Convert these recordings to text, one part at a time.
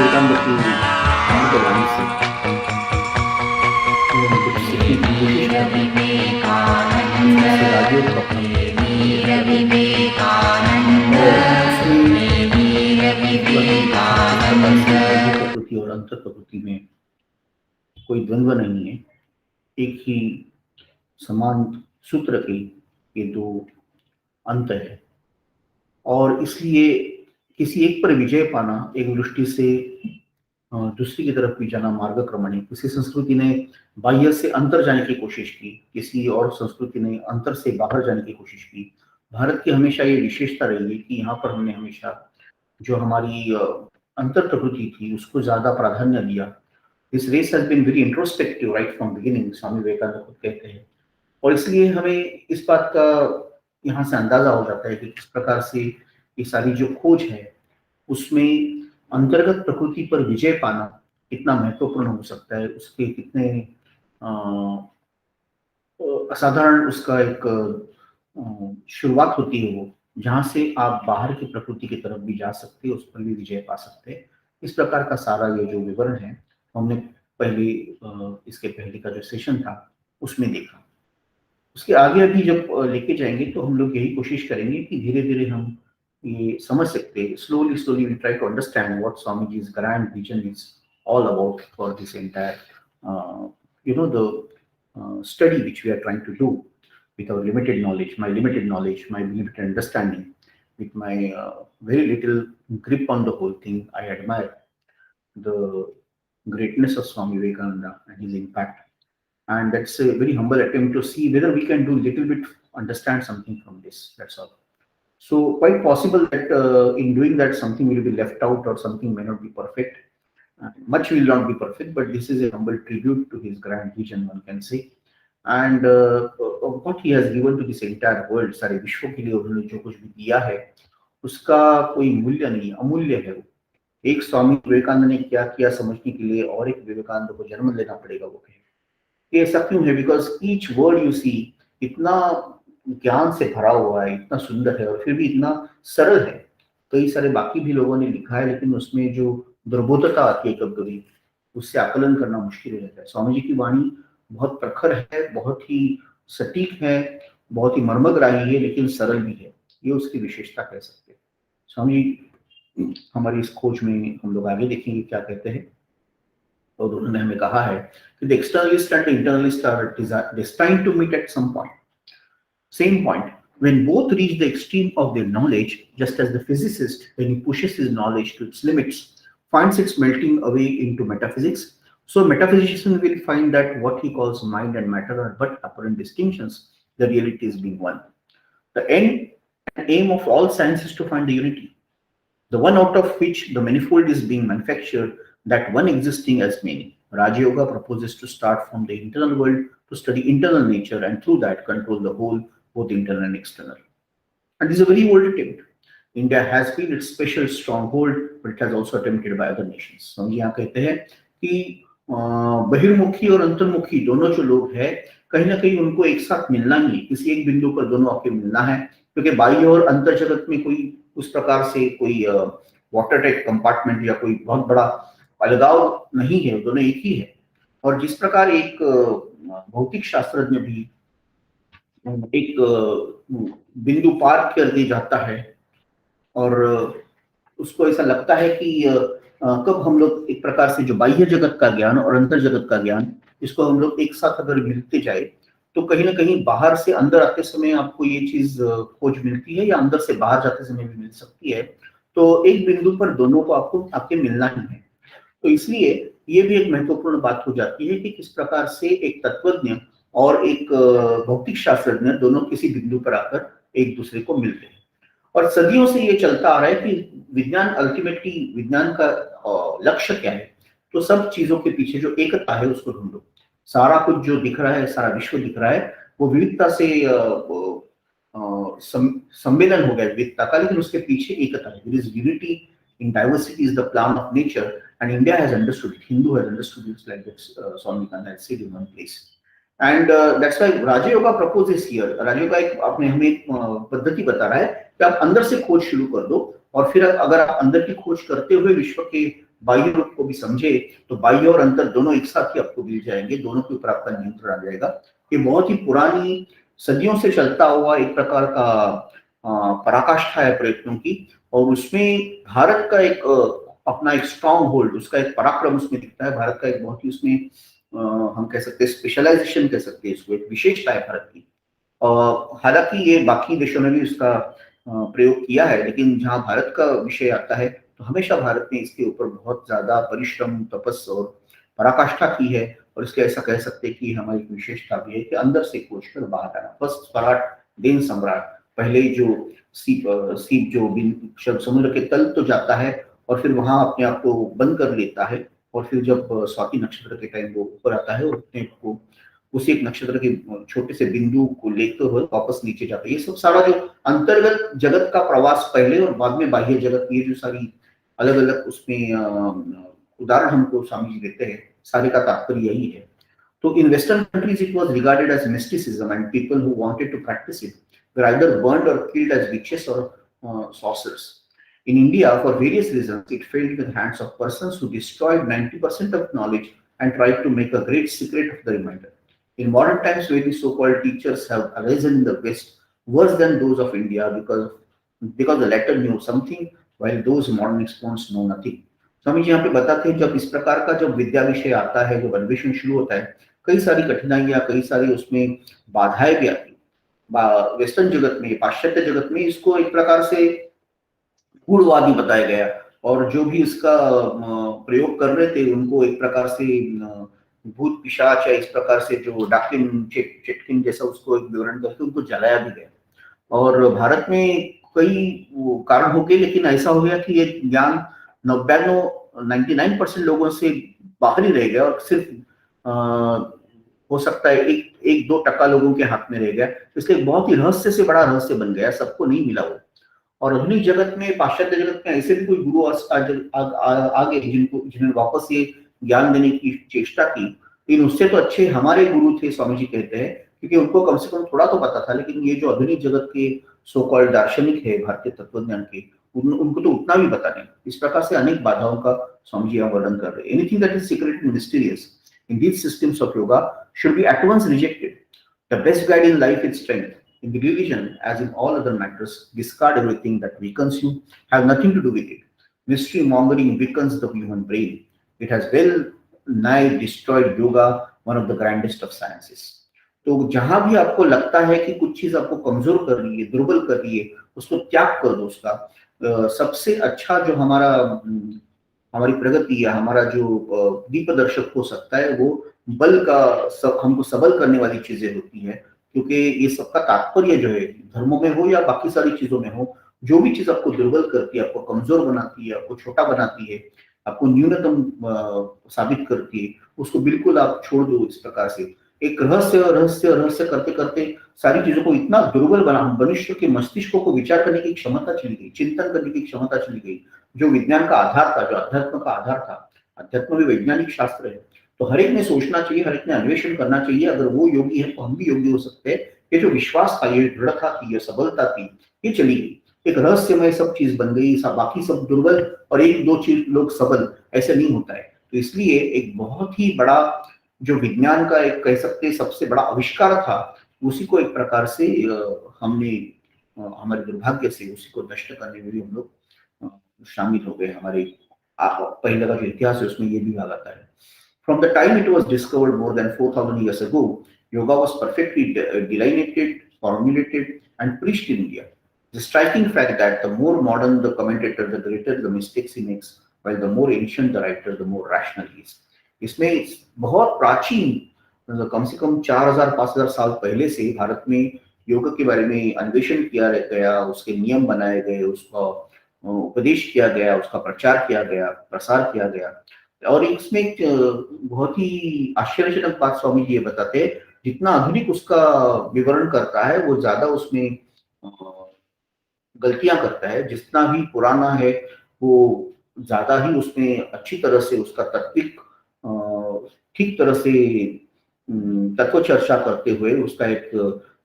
विवेकानंद की अमृत वाणी से कि हम कुछ सीखने की कोशिश कर रहे हैं, जिस तरह से राजयोग को अपना और उसमें मतलब हम जिस प्रकार से बाह्य प्रकृति और अंतर प्रकृति में कोई द्वंद्व नहीं है, एक ही समान सूत्र के ये दो अंत है और इसलिए किसी एक पर विजय पाना एक दृष्टि से दूसरी की तरफ भी जाना मार्गक्रमण है। किसी संस्कृति ने बाह्य से अंतर जाने की कोशिश की, किसी और संस्कृति ने अंतर से बाहर जाने की कोशिश की। भारत की हमेशा ये विशेषता रही है कि यहाँ पर हमने हमेशा जो हमारी अंतर प्रकृति थी उसको ज्यादा प्राधान्य दिया। This race has been very introspective right from beginning, Swami Vivekananda खुद कहते हैं। और इसलिए हमें इस बात का यहाँ से अंदाजा हो जाता है कि किस प्रकार से ये सारी जो खोज है उसमें अंतर्गत प्रकृति पर विजय पाना कितना महत्वपूर्ण हो सकता है, उसके कितने असाधारण उसका एक शुरुआत होती है वो, जहां से आप बाहर की प्रकृति की तरफ भी जा सकते हैं, उस पर भी विजय पा सकते हैं। इस प्रकार का सारा ये जो विवरण है हमने पहले इसके पहले का जो सेशन था उसमें देखा। उसके आगे अभी जब लेके जाएंगे तो हम लोग यही कोशिश करेंगे कि धीरे धीरे हम ये समझ सकते हैं, slowly slowly we try to understand what Swami जी's grand vision is all about for this entire the study which we are trying to do with our limited knowledge, my limited understanding, with my very little grip on the whole thing. I admire the greatness of Swami Vivekananda and his impact, and that's a very humble attempt to see whether we can do little bit understand something from this. That's all. So quite possible that in doing that something will be left out or something may not be perfect. Much will not be perfect, but this is a humble tribute to his grand vision, one can say. And what he has given to this entire world, सारे विश्व के लिए उन्होंने जो कुछ भी दिया है उसका कोई मूल्य नहीं, अमूल्य है वो। एक स्वामी विवेकानंद ने क्या किया समझने के लिए और एक विवेकानंद को जन्म लेना पड़ेगा वो कहे। ये ऐसा क्यों है? Because each word you see इतना ज्ञान से भरा हुआ है, इतना सुंदर है और फिर भी इतना सरल है। कई सारे बाकी भी लोगों ने लिखा है लेकिन उसमें जो दुर्बोधता आती है कभी कभी उससे आकलन करना मुश्किल हो जाता है। स्वामी जी की वाणी बहुत प्रखर है, बहुत ही सटीक है, बहुत ही मर्मग्राही है, लेकिन सरल भी है। ये उसकी विशेषता कह सकते हैं। स्वामी जी हमारी इस खोज में हम लोग आगे देखेंगे क्या कहते हैं। तो उन्होंने हमें कहा है कि the externalist and the internalist are destined to meet at some point. Same point, when both reach the extreme of their knowledge, just as the physicist, when he pushes his knowledge to its limits, finds its melting away into metaphysics, so metaphysician will find that what he calls mind and matter are but apparent distinctions, the reality is being one. The end and aim of all science is to find the unity, the one out of which the manifold is being manufactured, that one existing as many. Raja Yoga proposes to start from the internal world to study internal nature and through that control the whole, both internal and external. And this is a very old attempt. India has been its special stronghold, but it has also attempted by other nations. हम यहाँ कहते हैं कि बहिर्मुखी और अंतर्मुखी दोनों जो लोग हैं कहीं ना कहीं उनको एक साथ मिलना ही है, किसी एक बिंदु पर दोनों आके मिलना है, क्योंकि बाह्य और अंतर जगत में कोई उस प्रकार से कोई वाटर टाइप कंपार्टमेंट या कोई बहुत बड़ा अलगाव नहीं है, दोनों एक ही है। और जिस प्रकार एक भौतिक शास्त्रज्ञ भी एक बिंदु पार कर दे जाता है और उसको ऐसा लगता है कि कब हम लोग एक प्रकार से जो बाह्य जगत का ज्ञान और अंतर जगत का ज्ञान इसको हम लोग एक साथ अगर मिलते जाए तो कहीं ना कहीं बाहर से अंदर आते समय आपको ये चीज खोज मिलती है या अंदर से बाहर जाते समय भी मिल सकती है। तो एक बिंदु पर दोनों को आपको आपके मिलना ही है। तो इसलिए ये भी एक महत्वपूर्ण बात हो जाती है कि किस प्रकार से एक तत्वज्ञ और एक भौतिक शास्त्रज्ञ दोनों किसी बिंदु पर आकर एक दूसरे को मिलते हैं। और सदियों से ये चलता आ रहा है कि विज्ञान अल्टीमेटली विज्ञान का लक्ष्य क्या है, तो सब चीजों के पीछे जो एकता है उसको ढूंढो। सारा कुछ जो दिख रहा है, सारा विश्व दिख रहा है, वो विविधता से सम्मेलन हो गया विविधता का, लेकिन उसके पीछे एकता है। There is unity in diversity is the plan of nature, and India has understood it. Hindu has understood it like that. Swami Vivekananda has said in one place, and that's why Raja Yoga proposes here. Raja Yoga एक आपने हमें एक पद्धति बता रहा है कि आप अंदर से खोज शुरू कर दो और फिर अगर आप अंदर की खोज करते हुए विश्व के बाह्य रूप को भी समझे तो बाह्य और अंतर दोनों एक साथ ही आपको मिल जाएंगे, दोनों के ऊपर आपका नियंत्रण आ जाएगा। ये बहुत ही पुरानी सदियों से चलता हुआ एक प्रकार का पराकाष्ठा है प्रयत्नों की, और उसमें भारत का एक अपना एक स्ट्रॉन्ग होल्ड, उसका एक पराक्रम उसमें दिखता है। भारत का एक बहुत ही उसमें हम कह सकते हैं स्पेशलाइजेशन कह सकते हैं इसको, एक विशेषता है भारत की। हालांकि ये बाकी देशों ने भी इसका प्रयोग किया है, लेकिन जहां भारत का विषय आता है तो हमेशा भारत ने इसके ऊपर बहुत ज्यादा परिश्रम, तपस्या और पराकाष्ठा की है। और इसके ऐसा कह सकते हैं कि हमारी विशेषता भी है कि अंदर से खोज कर बाहर आना। फर्स्ट स्वराट देन सम्राट, पहले जो सीप जो समुद्र के तल तो जाता है और फिर वहां अपने आप को बंद कर लेता है, और फिर जब स्वाति नक्षत्र के टाइम वो ऊपर आता है और अपने को उसी एक नक्षत्र के छोटे से बिंदु को लेते हुए वापस नीचे जाता है। ये सब सारा जो अंतर्गत जगत का प्रवास पहले और बाद में बाह्य जगत, ये जो सारी अलग अलग उसमें उदाहरण हमको स्वामी जी देते हैं, सारे का तात्पर्य यही है। तो in Western countries it was regarded as mysticism, and people who wanted to practice it were either burned or killed as witches or sorcerers. In India, for various reasons, it fell into the hands of persons who destroyed 90% of knowledge and tried to make a great secret of the remainder. In modern times, where the so-called teachers have arisen in the West worse than those of India because the latter knew something while those modern exponents know nothing. Swami ji यहाँ पे बताते हैं जब इस प्रकार का जब विद्या विषय आता है, जब अन्वेषण शुरू होता है, कई सारी कठिनाइयां, कई सारी उसमें बाधाएं भी आती। वेस्टर्न जगत में, पाश्चात्य जगत में इसको एक प्रकार से गूढ़वादी बताया गया, और जो भी इसका प्रयोग कर रहे थे उनको एक प्रकार से भूत पिशाच या इस प्रकार से जो डाकिन चिटकिन जैसा उसको एक विवरण करके उनको जलाया भी गया। और भारत में कई कारण हो गए, लेकिन ऐसा हो गया कि ये ज्ञान 99% लोगों से बाहर ही रह गया, और सिर्फ हो सकता है 1-2% लोगों के हाथ में रह गया। इसलिए बहुत ही रहस्य से बड़ा रहस्य बन गया, सबको नहीं मिला वो। और आधुनिक जगत में, पाश्चात्य जगत में ऐसे भी कोई गुरु आगे जिन्होंने वापस ये ज्ञान देने की चेष्टा की, लेकिन उससे तो अच्छे हमारे गुरु थे, स्वामी जी कहते हैं, क्योंकि उनको कम से कम थोड़ा तो पता था। लेकिन ये जो आधुनिक जगत के सो कॉल्ड दार्शनिक है भारतीय तत्वज्ञान के, उनको तो उतना भी पता नहीं। इस प्रकार से अनेक बाधाओं का स्वामी जी यहाँ वर्णन कर रहे हैं। Anything that is secret and mysterious in these systems of yoga should be at once rejected. The best guide in life is strength. In the religion, as in all other matters, discard everything that weakens you, have nothing to do with it. Mystery mongering weakens the human brain. It has well nigh destroyed yoga, one of the grandest of sciences. तो जहां भी आपको लगता है कि कुछ चीज आपको कमजोर कर रही है, दुर्बल कर रही है, उसको त्याग कर दो। उसका सबसे अच्छा जो हमारी प्रगति या हमारा जो दीपदर्शक हो सकता है, वो बल का हमको सबल करने वाली चीजें होती है। क्योंकि ये सबका तात्पर्य जो है, धर्मों में हो या बाकी सारी चीजों में हो, जो भी चीज आपको दुर्बल करती है, आपको कमजोर बनाती है, आपको छोटा बनाती है, आपको न्यूनतम साबित करती है, उसको बिल्कुल आप छोड़ दो। इस प्रकार से एक रहस्य करते करते सारी चीजों को इतना दुर्बल बना, मनुष्य के मस्तिष्क को विचार करने की क्षमता चली गई, चिंतन करने की क्षमता चली गई, जो विज्ञान का आधार था, जो अध्यात्म का आधार था। अध्यात्म भी वैज्ञानिक शास्त्र है, तो हर एक ने सोचना चाहिए, हर एक ने अन्वेषण करना चाहिए। अगर वो योगी है तो हम भी योगी हो सकते हैं। ये जो विश्वास था, ये दृढ़ता थी, ये सबलता थी, ये चली गई। एक रहस्यमय सब चीज बन गई, बाकी सब दुर्बल और 1-2 चीज लोग सबल, ऐसे नहीं होता है। तो इसलिए एक बहुत ही बड़ा जो विज्ञान का एक कह सकते हैं सबसे बड़ा आविष्कार था, उसी को एक प्रकार से हमने हमारे दुर्भाग्य से उसी को नष्ट करने में भी हम लोग शामिल हो गए। हमारे पहले का जो इतिहास है उसमें ये भी भाग आता है। From the time it was discovered more than 4,000 years ago, yoga was perfectly delineated, formulated, and preached in India. The striking fact that the more modern the commentator, the greater the mistakes he makes, while the more ancient the writer, the more rational he is. इसमें बहुत प्राचीन, कम से कम 4,000-5,000 साल पहले से भारत में योग के बारे में अन्वेषण किया गया, उसके नियम बनाए गए, उसका उपदेश किया गया, उसका प्रचार किया गया, प्रसार किया गया। और इसमें बहुत ही आश्चर्यजनक बात स्वामी जी ये बताते हैं, जितना आधुनिक उसका विवरण करता है वो ज्यादा उसमें गलतियां करता है। जितना भी पुराना है वो ज्यादा ही उसमें अच्छी तरह से उसका तात्विक ठीक तरह से तत्व चर्चा करते हुए उसका एक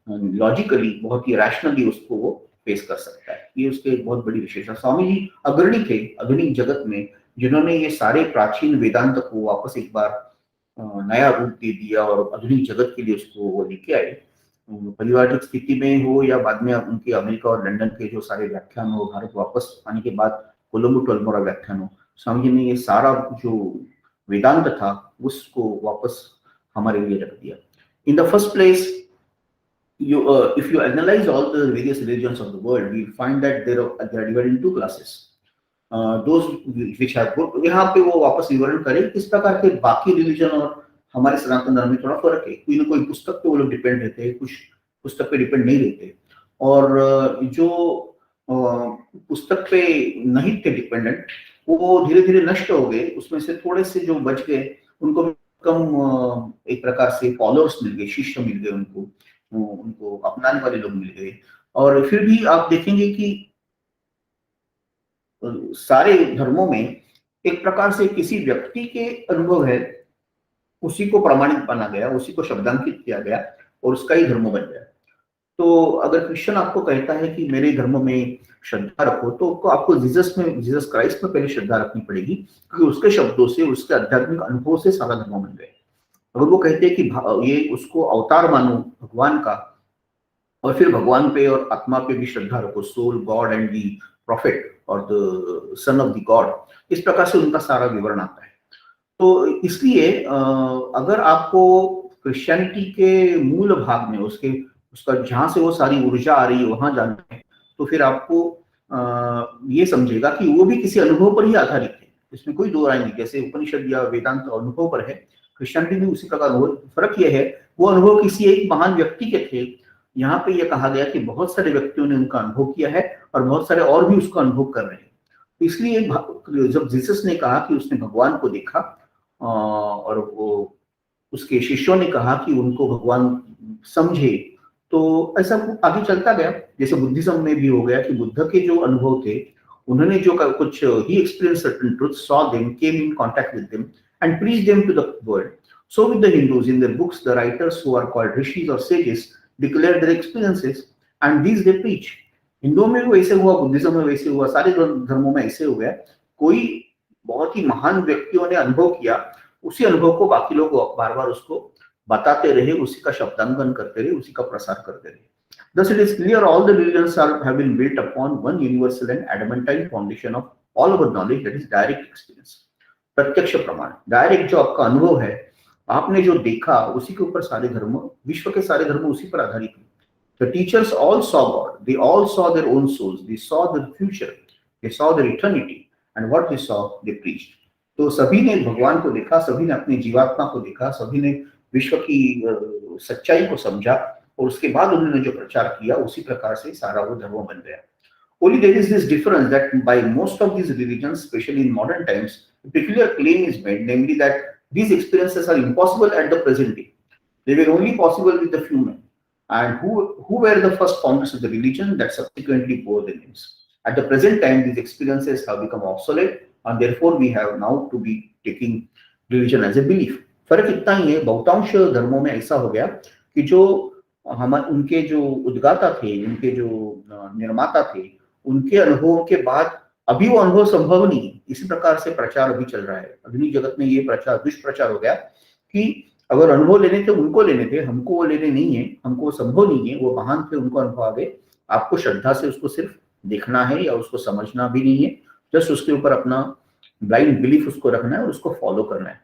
लॉजिकली बहुत ही रैशनली उसको वो फेस कर सकता है। ये उसके बहुत बड़ी विशेषता। स्वामी जी अग्रणी थे आधुनिक जगत में जिन्होंने ये सारे प्राचीन वेदांत को वापस एक बार नया रूप दे दिया और आधुनिक जगत के लिए उसको वो लेके आए। पारिवारिक स्थिति में हो या बाद में उनके अमेरिका और लंदन के जो सारे व्याख्यान हो, भारत वापस आने के बाद कोलंबो टोलमोरा व्याख्यान हो, स्वामी जी ने ये सारा जो वेदांत था उसको वापस हमारे लिए रख दिया। In the first place, if you analyze all the various religions of the world, we find that they are divided into two classes. Those which have good, यहाँ पे वो वापस विवरण करें किस प्रकार के बाकी रिलीजन और हमारे सनातन धर्म में थोड़ा फर्क है। कोई ना कोई पुस्तक पे वो लोग डिपेंड रहते हैं, कुछ पुस्तक पे डिपेंड नहीं रहते, और जो पुस्तक पे नहीं थे डिपेंडेंट वो धीरे धीरे नष्ट हो गए। उसमें से थोड़े से जो बच गए उनको कम एक प्रकार से फॉलोअर्स मिल गए, शिष्य मिल गए, उनको अपनाने वाले लोग मिल गए। और फिर भी आप देखेंगे कि सारे धर्मों में एक प्रकार से किसी व्यक्ति के अनुभव है, उसी को प्रमाणित माना गया, उसी को शब्दांकित किया गया और उसका ही धर्म बन गया। तो अगर क्रिश्चियन आपको कहता है कि मेरे धर्म में श्रद्धा रखो, तो आपको जीसस क्राइस्ट में पहले श्रद्धा रखनी पड़ेगी, क्योंकि उसके शब्दों से, उसके आध्यात्मिक अनुभव से सारा धर्म बन गए। अगर वो कहते हैं कि ये उसको अवतार मानो भगवान का, और फिर भगवान पे और आत्मा पे भी श्रद्धा रखो, soul, God and the prophet और the son of the God, इस प्रकार से उनका सारा विवरण आता है। तो इसलिए अगर आपको क्रिश्चियनिटी के मूल भाग में उसका जहां से वो सारी ऊर्जा आ रही है वहां जाना है, तो फिर आपको ये समझेगा कि वो भी किसी अनुभव पर ही आधारित है, इसमें कोई दो राय नहीं। जैसे उपनिषद या वेदांत अनुभव पर है, क्रिश्चियनिटी भी उसी प्रकार अनुभव। फर्क यह है वो अनुभव किसी एक महान व्यक्ति के थे, यहाँ पे यह कहा गया कि बहुत सारे व्यक्तियों ने उनका अनुभव किया है और बहुत सारे और भी उसका अनुभव कर रहे हैं। तो इसलिए जब जीसस ने कहा कि उसने भगवान को देखा और वो उसके शिष्यों ने कहा कि उनको भगवान समझे, तो ऐसा आगे चलता गया। जैसे बुद्धिज्म में भी हो गया कि बुद्ध के जो अनुभव थे, उन्होंने जो कुछ ही experience certain truth, saw them, came in contact with them and preach them to the world. So with the Hindus, in their books the writers who are called rishis और sages declare their experiences and these they preach। हिंदुओं में भी वैसे हुआ, Buddhism में वैसे हुआ, सारे धर्मों में ऐसे हो गया। कोई बहुत ही महान व्यक्तियों ने अनुभव किया, उसी अनुभव को बाकी लोग बार बार उसको बताते रहे, उसी का शब्दांकन करते रहे, उसी का प्रसार करते रहे। Thus it is clear all the religions have been built upon one universal and adamantine foundation of all our knowledge, that is direct experience। प्रत्यक्ष प्रमाण, डायरेक्ट जो आपका अनुभव है, आपने जो देखा, उसी के ऊपर सारे धर्म, विश्व के सारे धर्म उसी पर आधारित हैं। The teachers all saw God, they all saw their own souls, they saw the future, they saw their eternity, and what they saw they preached। तो सभी ने भगवान को देखा, सभी ने अपनी जीवात्मा को देखा, सभी ने विश्व की सच्चाई को समझा और उसके बाद उन्होंने जो प्रचार किया, उसी प्रकार से सारा वो धर्म बन गया। Only there is this difference that by most of these religions, especially in modern times, a peculiar claim is made, namely that these experiences are impossible at the present day. They were only possible with the few men, and who were the first founders of the religion that subsequently bore the names. At the present time, these experiences have become obsolete, and therefore we have now to be taking religion as a belief। फर्क इतना ही है, बहुतांश धर्मों में ऐसा हो गया कि जो उनके जो उद्गाता थे, उनके जो निर्माता थे, उनके अनुभवों के बाद अभी वो अनुभव संभव नहीं है। इसी प्रकार से प्रचार अभी चल रहा है आधुनिक जगत में। ये प्रचार दुष्प्रचार हो गया कि अगर अनुभव लेने थे उनको लेने थे, हमको वो लेने नहीं है, हमको वो संभव नहीं है। वो महान थे, उनको अनुभव आ गए, आपको श्रद्धा से उसको सिर्फ देखना है या उसको समझना भी नहीं है, जस्ट उसके ऊपर अपना ब्लाइंड बिलीफ उसको रखना है और उसको फॉलो करना है।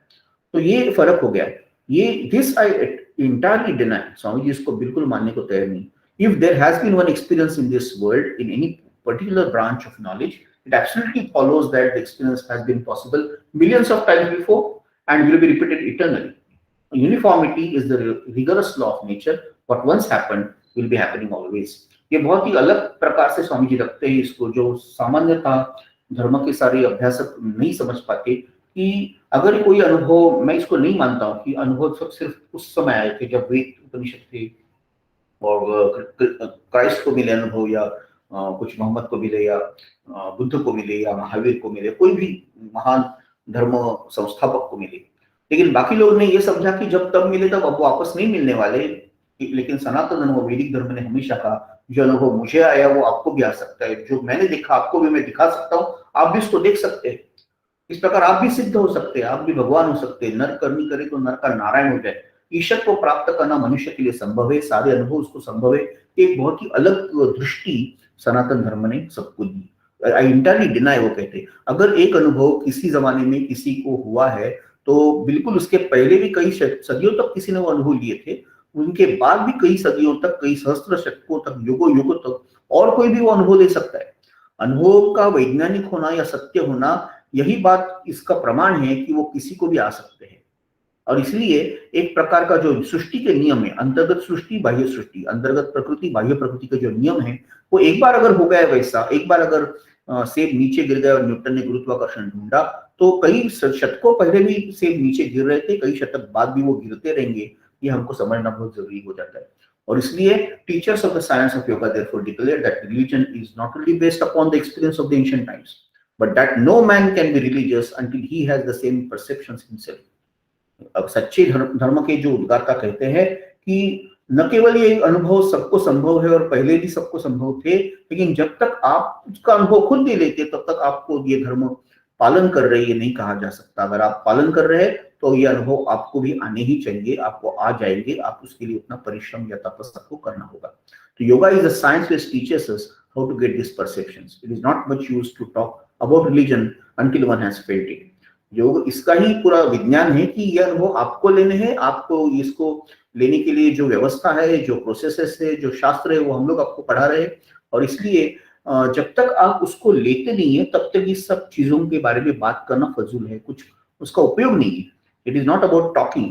तो ये फर्क हो गया। ये this I entirely deny, Swami ji इसको बिल्कुल मानने को तैयार नहीं। If there has been one experience in this world in any particular branch of knowledge, it absolutely follows that the experience has been possible millions of times before and will be repeated eternally। Uniformity is the rigorous law of nature, what once happened will be happening always। ये बहुत ही अलग प्रकार से स्वामी जी रखते हैं इसको, जो सामान्यतः धर्म के सारे अभ्यासक नहीं समझ पाते कि अगर कोई अनुभव, मैं इसको नहीं मानता हूँ कि अनुभव सिर्फ उस समय आए थे जब वेद उपनिषद थे और क्राइस्ट को मिले अनुभव, या कुछ मोहम्मद को मिले, या बुद्ध को मिले, या महावीर को मिले, कोई भी महान धर्म संस्थापक को मिले। लेकिन बाकी लोग ने ये समझा कि जब तब मिले तब अब वापस नहीं मिलने वाले। लेकिन सनातन धर्म, वैदिक धर्म ने हमेशा कहा जो अनुभव मुझे आया वो आपको भी आ सकता है, जो मैंने देखा आपको भी मैं दिखा सकता हूँ, आप भी इसको देख सकते हैं। इस प्रकार आप भी सिद्ध हो सकते हैं, आप भी भगवान हो सकते हैं। नर कर्मी करे तो नर का नारायण हो जाए। ईश्वर को प्राप्त करना मनुष्य के लिए संभव है, सारे अनुभव उसको संभव है। एक बहुत ही अलग दृष्टि सनातन धर्म ने सबको दी। आई इंटरली डिनाई, वो कहते हैं अगर एक अनुभव किसी जमाने में किसी को हुआ है तो बिल्कुल उसके पहले भी कई सदियों तक किसी ने वो अनुभव लिए थे, उनके बाद भी कई सदियों तक, कई सहस्त्र शतकों तक, युगों युगों तक और कोई भी वो अनुभव ले सकता है। अनुभव का वैज्ञानिक होना या सत्य होना, यही बात इसका प्रमाण है कि वो किसी को भी आ सकते हैं। और इसलिए एक प्रकार का जो सृष्टि के नियम है, अंतर्गत सृष्टि बाह्य सृष्टि, अंतर्गत प्रकृति बाह्य प्रकृति के जो नियम है, वो एक बार अगर हो गया वैसा, एक बार अगर सेब नीचे गिर गया और न्यूटन ने गुरुत्वाकर्षण ढूंढा, तो कई शतकों पहले भी सेब नीचे गिर रहे थे, कई शतक बाद भी वो गिरते रहेंगे। ये हमको समझना बहुत जरूरी हो जाता है। और इसलिए teachers of the science of yoga therefore declare that religion is not only based upon the experience of the ancient times, but that no man can be religious until he has the same perceptions himself. अब सच्चे धर्म के जो उद्गाता कहते हैं कि न केवल ये अनुभव सबको संभव है और पहले भी सबको संभव थे, लेकिन जब तक आप उसका अनुभव खुद नहीं लेते तब तक आपको ये धर्म पालन कर रहे ये नहीं कहा जा सकता। अगर आप पालन कर रहे हैं तो ये अनुभव आपको भी आने ही चाहिए, आपको आ जाएंगे। आप उसके लिए उतना परिश्रम या तपस्या को करना होगा। तो yoga is a science which teaches us how to get these perceptions. It is not much use to talk about religion until one has felt it. योग इसका ही पूरा विज्ञान है कि यह अनुभव आपको लेने हैं। आपको इसको लेने के लिए जो व्यवस्था है, जो प्रोसेसेस है, जो शास्त्र है, वो हम लोग आपको पढ़ा रहे हैं। और इसलिए जब तक आप उसको लेते नहीं है तब तक इस सब चीजों के बारे में बात करना फजूल है, कुछ उसका उपयोग नहीं है। It is not about talking,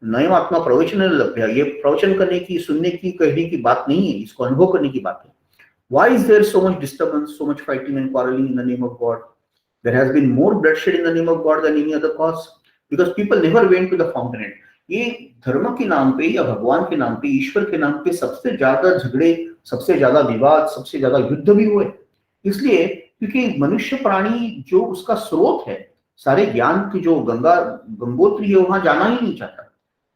नयम आत्मा प्रवचन लभ्य, ये प्रवचन करने की, सुनने की, कहने की बात नहीं है, इसको अनुभव करने की बात है। Why is there so much disturbance, so much fighting and quarreling in the name of God? There has been more bloodshed in the name of God than any other cause, because people never went to the fountainhead. ये धर्म के नाम पे या भगवान के नाम पे, ईश्वर के नाम पे सबसे ज्यादा झगड़े, सबसे ज्यादा विवाद, सबसे ज्यादा युद्ध भी हुए। इसलिए क्योंकि मनुष्य प्राणी जो उसका स्रोत है, सारे ज्ञान की जो गंगोत्री है, वहां जाना ही नहीं चाहता।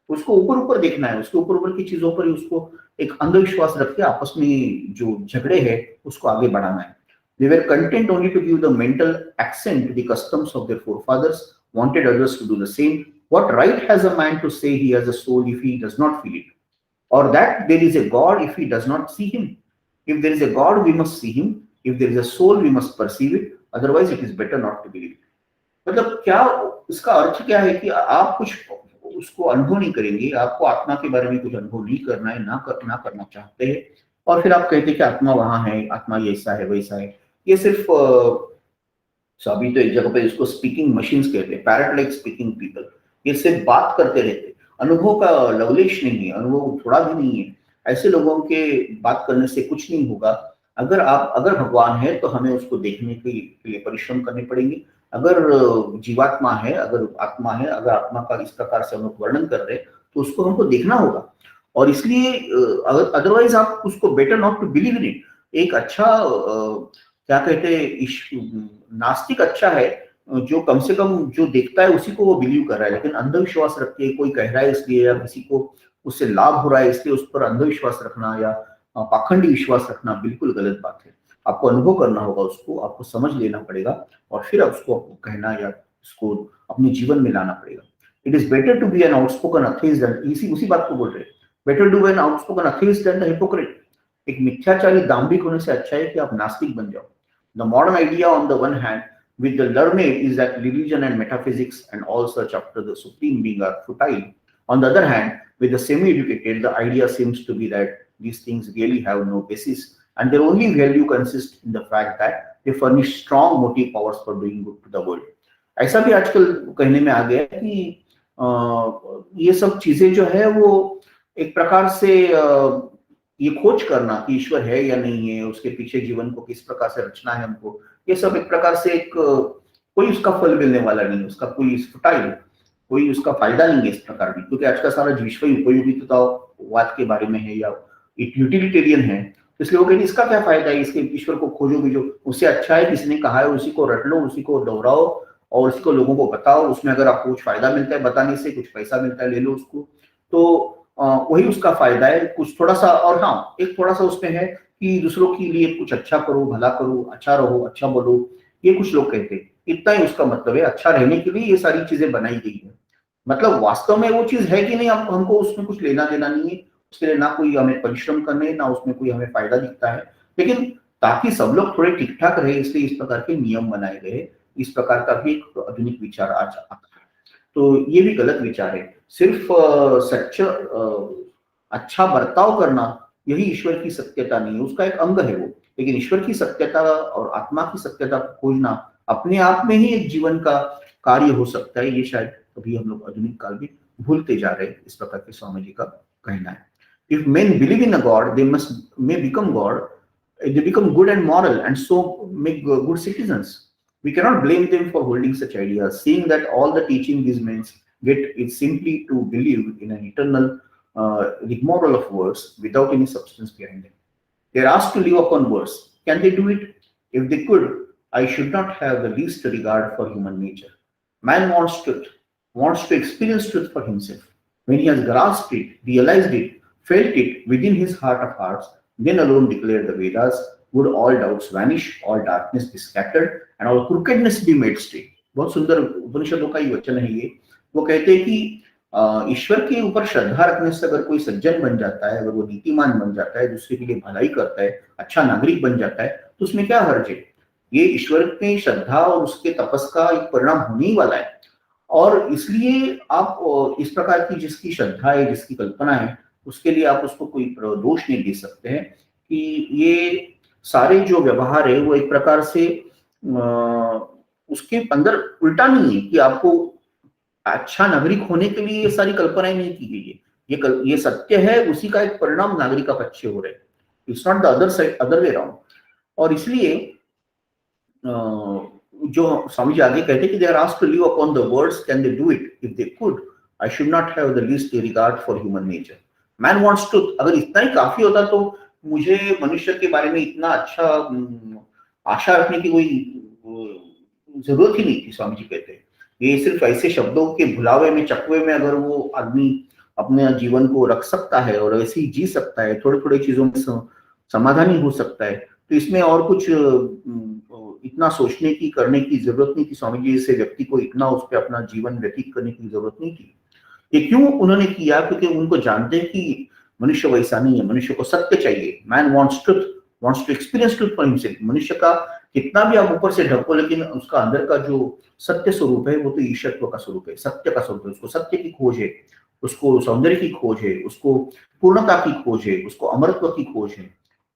उसको ऊपर ऊपर देखना है, उसके ऊपर ऊपर की चीजों पर ही उसको एक अंधविश्वास रख के आपस में जो झगड़े है उसको आगे बढ़ाना है। They were content only to give the mental accent to the customs of their forefathers, wanted others to do the same. What right has a man to say he has a soul if he does not feel it? Or that there is a God if he does not see him? If there is a God, we must see him. If there is a soul, we must perceive it. Otherwise, it is better not to believe it. मतलब क्या इसका अर्थ क्या है कि आप कुछ उसको अनुभव नहीं करेंगे, आपको आत्मा के बारे में कुछ अनुभव नहीं करना है, ना करना चाहते हैं, और फिर आप कहते हैं कि आत्मा वहां है, आत्मा ऐसा है वैसा है। ये सिर्फ अभी तो एक जगह पे इसको स्पीकिंग मशीन्स कहते हैं, पैरट लाइक स्पीकिंग पीपल। ये सिर्फ बात करते रहते, अनुभव का लवलेश नहीं है, अनुभव थोड़ा भी नहीं है। ऐसे लोगों के बात करने से कुछ नहीं होगा। अगर भगवान है तो हमें उसको देखने के लिए परिश्रम करने पड़ेंगे। अगर जीवात्मा है, अगर आत्मा है, अगर आत्मा का इस प्रकार से हम लोग वर्णन कर रहे हैं तो उसको हमको देखना होगा। और इसलिए अदरवाइज आप उसको better not to believe in it. एक अच्छा क्या कहते हैं, नास्तिक अच्छा है जो कम से कम जो देखता है उसी को वो बिलीव कर रहा है, लेकिन अंधविश्वास रख के कोई कह रहा है इसलिए या किसी को उससे लाभ हो रहा है इसलिए उस पर अंधविश्वास रखना या पाखंडी विश्वास रखना बिल्कुल गलत बात है। आपको अनुभव करना होगा, उसको आपको समझ लेना पड़ेगा और फिर उसको कहना या उसको अपने जीवन में लाना पड़ेगा। It is better to be an outspoken atheist than, उसी बात को बोल रहे हैं, better to be an outspoken atheist than the hypocrite. एक मिथ्याचारी दाम्भिक होने से अच्छा है कि आप नास्तिक बन जाओ। The modern idea on the one hand with the learned is that religion and metaphysics and all search after the supreme being are futile. On the other hand, with the semi-educated, the idea seems to be that these things really have no basis and their only value consists in the fact that they furnish strong motive powers for doing good to the world. ऐसा भी आजकल कहने में आ गया है कि ये सब चीजें जो है वो एक प्रकार से ये खोज करना कि ईश्वर है या नहीं है, उसके पीछे जीवन को किस प्रकार से रचना है हमको, ये सब एक प्रकार से एक कोई उसका फल मिलने वाला नहीं, उसका कोई फुटाइल, कोई उसका फायदा नहीं है इस प्रकार की। क्योंकि आज का सारा विश्व उपयोगितावाद के बारे में है या यूटिलिटेरियन है, इसलिए वो कहते इसका क्या फायदा है, इसके ईश्वर को खोजोगे जो उससे अच्छा है, किसी ने कहा है उसी को रट लो, उसी को दोहराओ और उसी को लोगों को बताओ। उसमें अगर आपको कुछ फायदा मिलता है बताने से, कुछ पैसा मिलता है ले लो उसको, तो वही उसका फायदा है। कुछ थोड़ा सा, और हाँ एक थोड़ा सा उसमें है कि दूसरों के लिए कुछ अच्छा करो, भला करो, अच्छा रहो, अच्छा बोलो, ये कुछ लोग कहते हैं। इतना ही उसका मतलब है। अच्छा रहने के लिए ये सारी चीजें बनाई गई है। मतलब वास्तव में वो चीज है कि नहीं, हम हमको उसमें कुछ लेना देना नहीं है। उसके लिए ना कोई हमें परिश्रम करने, ना उसमें कोई हमें फायदा दिखता है। लेकिन ताकि सब लोग थोड़े ठीक ठाक रहे, इसलिए इस प्रकार के नियम बनाए गए। इस प्रकार का भी एक आधुनिक विचार आज आता है। तो ये भी गलत विचार है। सिर्फ सच्चा अच्छा बर्ताव करना यही ईश्वर की सत्यता नहीं है, उसका एक अंग है वो। लेकिन ईश्वर की सत्यता और आत्मा की सत्यता को खोजना अपने आप में ही एक जीवन का कार्य हो सकता है। ये शायद अभी हम लोग आधुनिक काल में भूलते जा रहे हैं। इस प्रकार के स्वामी जी का कहना है। If men believe in a god, they must may become god. They become good and moral, and so make good citizens. We cannot blame them for holding such ideas, seeing that all the teaching these men get is simply to believe in an eternal rigmarole of words without any substance behind them. They are asked to live upon words. Can they do it? If they could, I should not have the least regard for human nature. Man wants truth, wants to experience truth for himself. When he has grasped it, realized it, felt it within his heart of hearts, then alone declare the Vedas, would all doubts vanish, all darkness be scattered, and all crookedness be made straight. बहुत सुंदर उपनिषदों का ही वचन है ये। वो कहते हैं कि ईश्वर के ऊपर श्रद्धा रखने से अगर कोई सज्जन बन जाता है, अगर वो नीतिमान बन जाता है, दूसरे के लिए भलाई करता है, अच्छा नागरिक बन जाता है, तो उसमें क्या हर्ज है? ये ईश्वर की श्रद्धा और उसके तपस का एक परिणाम होने ही वाला है। और इसलिए आप इस प्रकार की जिसकी श्रद्धा है, जिसकी कल्पना है, उसके लिए आप उसको कोई दोष नहीं दे सकते हैं कि ये सारे जो व्यवहार है वो एक प्रकार से उसके अंदर उल्टा नहीं है कि आपको अच्छा नागरिक होने के लिए ये सारी कल्पनाएं नहीं की गई है। ये सत्य है, उसी का एक परिणाम नागरिक आप अच्छे हो रहे हैं। It's not the other side, other way around. और इसलिए जो स्वामी जी आगे कहते हैं कि they are asked to live upon the words, can they do it? If they could, I should not have the least regard for human nature. Man wants truth. अगर इतना ही काफी होता तो मुझे मनुष्य के बारे में इतना अच्छा आशा रखने की कोई जरूरत ही नहीं थी। स्वामी जी कहते हैं ये सिर्फ ऐसे शब्दों के भुलावे में, चकवे में अगर वो आदमी अपने जीवन को रख सकता है और ऐसे ही जी सकता है, थोड़े थोड़े चीजों में समाधान ही हो सकता है, तो इसमें और कुछ इतना सोचने की, करने की जरूरत नहीं थी। स्वामी जी से व्यक्ति को इतना उस पर अपना जीवन व्यतीत करने की जरूरत नहीं थी। ये क्यों उन्होंने किया? क्योंकि उनको जानते हैं कि मनुष्य वैसा नहीं है, मनुष्य को सत्य चाहिए। Man wants truth, wants to experience truth for himself. मनुष्य का कितना भी आप ऊपर से ढको, लेकिन उसका अंदर का जो सत्य स्वरूप है वो तो ईश्वरत्व का स्वरूप है, सत्य का स्वरूप है। उसको सत्य की खोज है, उसको सौंदर्य की खोज है, उसको पूर्णता की खोज है, उसको अमरत्व की खोज है,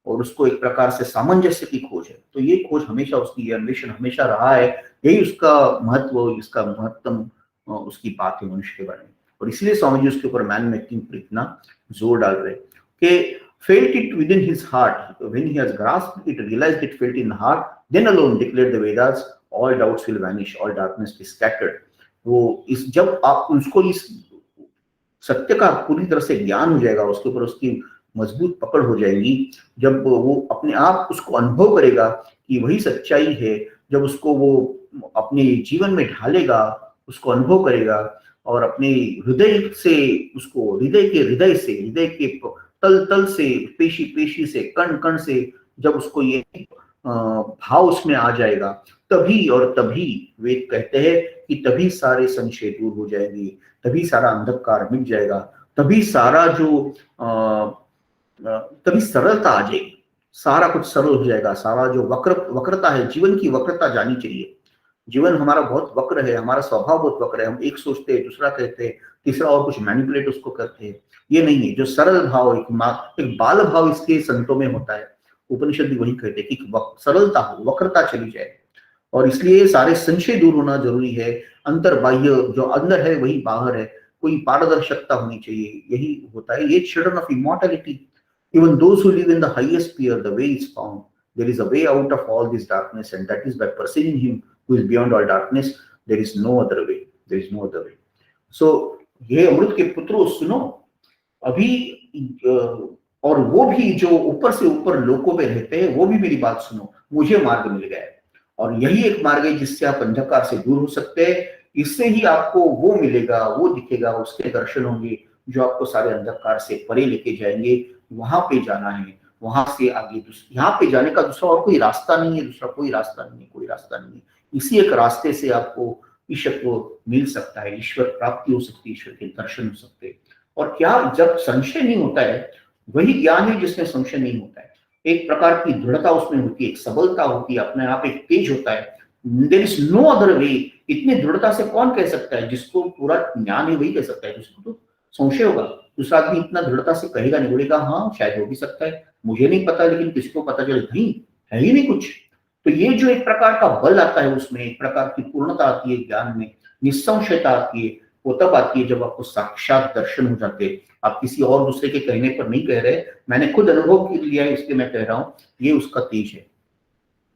और उसको एक प्रकार से सामंजस्य की खोज है। तो ये खोज हमेशा उसकी, ये अन्वेषण हमेशा रहा है। यही उसका महत्व, इसका महत्तम उसकी बात है मनुष्य के बारे में। और इसलिए स्वामी जी उसके ऊपर मैन मेकिंग पर इतना जोर डाल रहे कि felt it within his heart. When he has grasped it, realized it, felt in the heart, then alone declared the Vedas, all doubts will vanish, all darkness be scattered. वो इस जब आप उसको इस सत्य का पूरी तरह से ज्ञान हो जाएगा, उसके ऊपर उसकी मजबूत पकड़ हो जाएगी, जब वो अपने आप उसको अनुभव करेगा कि वही सच्चाई है, जब उसको वो अपने जीवन में ढालेगा, उसको अनुभव करेगा और अपने हृदय से उसको, हृदय के तल तल से, पेशी पेशी से, कण कण से जब उसको ये भाव उसमें आ जाएगा, तभी और तभी वेद कहते हैं कि तभी सारे संशय दूर हो जाएंगे, तभी सारा अंधकार मिट जाएगा, तभी सारा जो तभी सरलता आ जाएगी, सारा कुछ सरल हो जाएगा। सारा जो वक्रता है, जीवन की वक्रता जानी चाहिए। जीवन हमारा बहुत वक्र है, हमारा स्वभाव बहुत वक्र है। हम एक सोचते हैं, दूसरा कहते हैं, तीसरा और कुछ मैनिपुलेट उसको करते हैं। ये नहीं है। जो सरल भाव, एक बाल भाव इसके संतों में होता है। उपनिषद भी वही कहते हैं कि सरलता हो, वक्रता चली जाए। और इसलिए सारे संशय दूर होना जरूरी है। अंतर बाह्य, जो अंदर है वही बाहर है, कोई पारदर्शकता होनी चाहिए। यही होता है। ये children of immortality, even those who live in the highest sphere, the way is found, there is a way out of all this darkness, and that is by perceiving him who is beyond all darkness. There is no other way, there is no other way. So ये अमृत के पुत्रों सुनो अभी, और वो भी जो ऊपर से ऊपर लोकों में रहते हैं, वो भी मेरी बात सुनो, मुझे मार्ग मिल गया है। और यही एक मार्ग है जिससे आप अंधकार से दूर हो सकते हैं। इससे ही आपको वो मिलेगा, वो दिखेगा, उसके दर्शन होंगे जो आपको सारे अंधकार से परे लेके जाएंगे। वहां पे जाना है, वहां से आगे यहाँ पे जाने का दूसरा और कोई रास्ता नहीं है, दूसरा कोई रास्ता नहीं है, कोई रास्ता नहीं है। इसी एक रास्ते से आपको ईश्वर को मिल सकता है, ईश्वर प्राप्ति हो सकती है, ईश्वर के दर्शन हो सकते हैं। और क्या जब संशय नहीं होता है, वही ज्ञान है जिसमें संशय नहीं होता है। एक प्रकार की दृढ़ता उसमें होती है, एक सबलता होती है, अपने आप एक तेज होता है। There is no other way. इतनी दृढ़ता से कौन कह सकता है? जिसको पूरा ज्ञान है वही कह सकता है, जिसको तो संशय होगा दूसरा आदमी इतना दृढ़ता से कहेगा नहीं, बोलेगा हाँ शायद हो भी सकता है, मुझे नहीं पता, लेकिन किसी को पता चले नहीं है ही नहीं कुछ। तो ये जो एक प्रकार का बल आता है, उसमें एक प्रकार की पूर्णता आती है ज्ञान में, निस्संशयता आती है, वो तब आती है जब आपको साक्षात दर्शन हो जाते हैं। आप किसी और दूसरे के कहने पर नहीं कह रहे, मैंने खुद अनुभव लिया है इसलिए मैं कह रहा हूँ, ये उसका तेज है।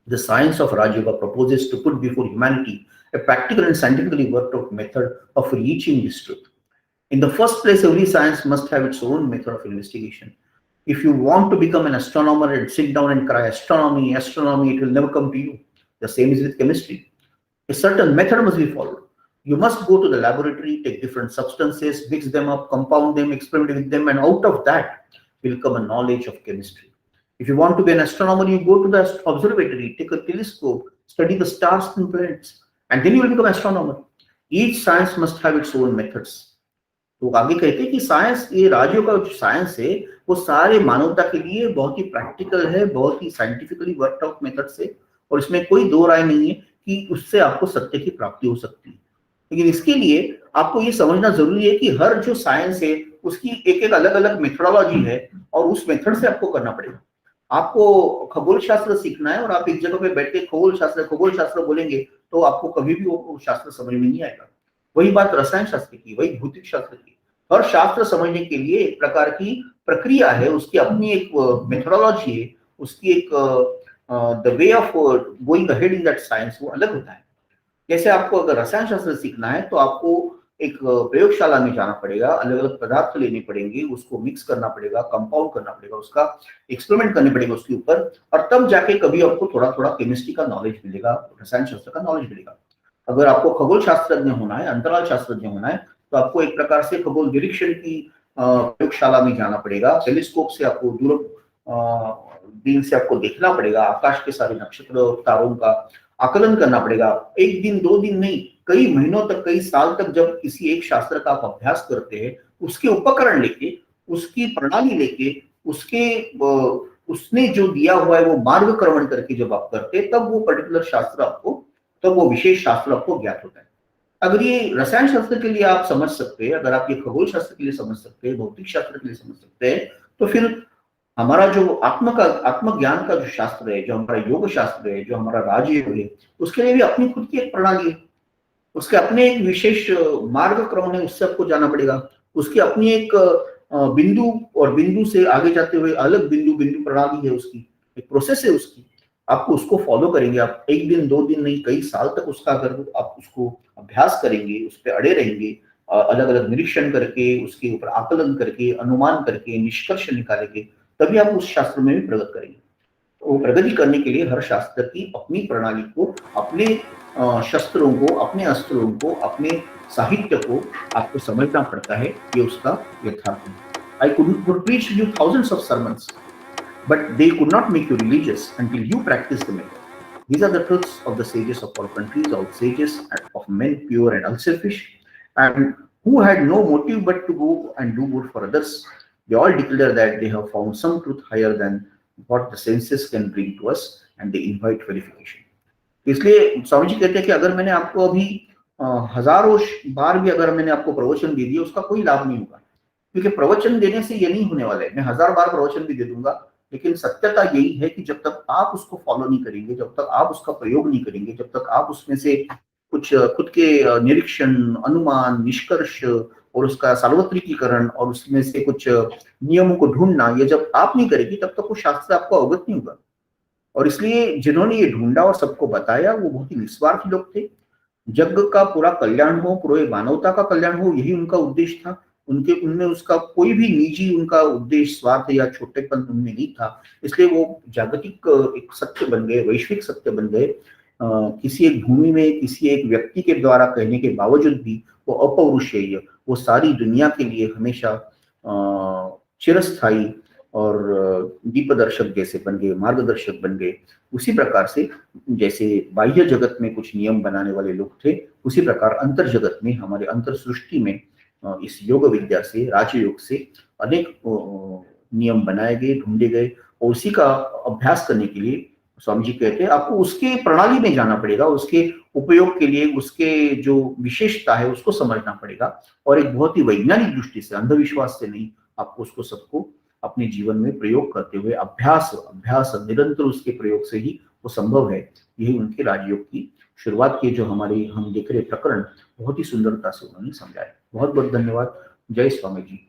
The science of Raj Yoga proposes to put before humanity a practical and scientifically worked out method of reaching this truth. In the first place, every science must have its own method of investigation. If you want to become an astronomer and sit down and cry astronomy, astronomy, it will never come to you. The same is with chemistry. A certain method must be followed. You must go to the laboratory, take different substances, mix them up, compound them, experiment with them, and out of that will come a knowledge of chemistry. If you want to be an astronomer, you go to the observatory, take a telescope, study the stars and planets, and then you will become an astronomer. Each science must have its own methods. तो आगे कहते हैं कि science, ये राजयोग का जो science है वो सारे मानवता के लिए बहुत ही प्रैक्टिकल है, बहुत ही साइंटिफिकली वर्कड आउट मेथड्स है, और इसमें कोई दो राय नहीं है कि उससे आपको सत्य की प्राप्ति हो सकती है। लेकिन इसके लिए आपको ये समझना जरूरी है कि हर जो साइंस है उसकी एक एक अलग अलग मेथोडोलॉजी है, और उस मेथड से आपको करना पड़ेगा। आपको खगोल शास्त्र सीखना है और आप एक जगह पे बैठ के खगोल शास्त्र बोलेंगे तो आपको कभी भी वो शास्त्र समझ में नहीं आएगा। वही बात रसायन शास्त्र की, वही भौतिक शास्त्र की। हर शास्त्र समझने के लिए एक प्रकार की प्रक्रिया है, उसकी अपनी एक मेथोडोलॉजी है, उसकी एक the way of going ahead in that science वो अलग होता है। जैसे आपको अगर रसायन शास्त्र सीखना है तो आपको एक प्रयोगशाला में जाना पड़ेगा, अलग अलग पदार्थ लेने पड़ेंगे, उसको मिक्स करना पड़ेगा, कंपाउंड करना पड़ेगा, उसका एक्सपेरिमेंट करने पड़ेगा उसके ऊपर, और तब जाके कभी आपको थोड़ा थोड़ा केमिस्ट्री का नॉलेज मिलेगा, रसायन शास्त्र का नॉलेज मिलेगा। अगर आपको खगोल शास्त्रज्ञ होना है, अंतराल शास्त्रज्ञ होना है, तो आपको एक प्रकार से खगोल निरीक्षण की प्रयोगशाला में जाना पड़ेगा, टेलीस्कोप से आपको दूरबीन से आपको देखना पड़ेगा, आकाश के सारे नक्षत्र और तारों का आकलन करना पड़ेगा। एक दिन दो दिन नहीं, कई महीनों तक, कई साल तक जब किसी एक शास्त्र का आप अभ्यास करते हैं, उसके उपकरण लेके, उसकी प्रणाली लेके, उसने जो दिया हुआ है वो मार्गक्रमण करके जब आप करते, तब वो पर्टिकुलर शास्त्र आपको, तब वो विशेष शास्त्र आपको ज्ञात होता है। अगर ये रसायन शास्त्र के लिए आप समझ सकते हैं, अगर आप ये खगोल शास्त्र के लिए समझ सकते हैं, भौतिक शास्त्र के लिए समझ सकते हैं, तो फिर हमारा जो आत्मज्ञान का जो शास्त्र है, जो हमारा योग शास्त्र है, जो हमारा राजयोग है, उसके लिए भी अपनी खुद की एक प्रणाली है, उसके अपने एक विशेष मार्गक्रमण है, उससे आपको जाना पड़ेगा। उसकी अपनी एक बिंदु, और बिंदु से आगे जाते हुए अलग बिंदु प्रणाली है, उसकी एक प्रोसेस है उसकी। आपको उसको फॉलो करेंगे, आप एक दिन दो दिन नहीं, कई साल तक उसका अगर आप उसको अभ्यास करेंगे, उस पर अड़े रहेंगे, अलग अलग निरीक्षण करके, उसके ऊपर आकलन करके, अनुमान करके, निष्कर्ष निकालेंगे, तभी आप उस शास्त्र में भी प्रगति करेंगे। वो प्रगति करने के लिए हर शास्त्र की अपनी प्रणाली को, अपने शस्त्रों को, अपने अस्त्रों को, अपने साहित्य को आपको समझना पड़ता है। ये उसका यथार्थ है। I could preach you thousands of sermons, but they could not make you religious until you practice the method. These are the truths of the sages of all countries, all sages of men pure and unselfish, and who had no motive but to go and do good for others. They all declare that they have found some truth higher than what the senses can bring to us, and they invite verification. इसलिए स्वामी जी कहते हैं कि अगर मैंने आपको अभी हजारों बार भी अगर मैंने आपको प्रवचन दे दिया, उसका कोई लाभ नहीं होगा, क्योंकि प्रवचन देने से ये नहीं होने वाला है। मैं 1000 बार प्रवचन भी दे दूंगा, लेकिन सत्यता यही है कि जब तक आप उसको फॉलो नहीं करेंगे, जब तक आप उसका प्रयोग नहीं करेंगे, जब तक आप उसमें से कुछ खुद के निरीक्षण, अनुमान, निष्कर्ष और उसका सार्वत्रिकीकरण और उसमें से कुछ नियमों को ढूंढना, ये जब आप नहीं करेंगे, तब तक वो शास्त्र आपको अवगत नहीं होगा। और इसलिए जिन्होंने ये ढूंढा और सबको बताया, वो बहुत ही निस्वार्थी लोग थे। जग का पूरा कल्याण हो, पूरे मानवता का कल्याण हो, यही उनका उद्देश्य था। उनमें उसका कोई भी निजी उनका उद्देश्य, स्वार्थ या छोटेपन उनमें नहीं था। इसलिए वो जागतिक एक सत्य बन गए, वैश्विक सत्य बन गए। किसी एक भूमि में किसी एक व्यक्ति के द्वारा कहने के बावजूद भी वो अपौरुषेय, वो सारी दुनिया के लिए हमेशा चिरस्थायी और दीपदर्शक जैसे बन गए, मार्गदर्शक बन गए। उसी प्रकार से जैसे बाह्य जगत में कुछ नियम बनाने वाले लोग थे, उसी प्रकार अंतर जगत में, हमारे अंतर सृष्टि में इस योग विद्या से, राजयोग से अनेक नियम बनाए गए, ढूंढे गए, और उसी का अभ्यास करने के लिए स्वामी जी कहते हैं आपको उसके प्रणाली में जाना पड़ेगा, उसके उपयोग के लिए उसके जो विशेषता है उसको समझना पड़ेगा, और एक बहुत ही वैज्ञानिक दृष्टि से, अंधविश्वास से नहीं, आपको उसको सबको अपने जीवन में प्रयोग करते हुए अभ्यास अभ्यास निरंतर उसके प्रयोग से ही वो संभव है। यही उनके राजयोग की शुरुआत के जो हमारे हम देख रहे प्रकरण बहुत ही सुंदरता से उन्होंने समझाया। बहुत बहुत धन्यवाद। जय स्वामी जी।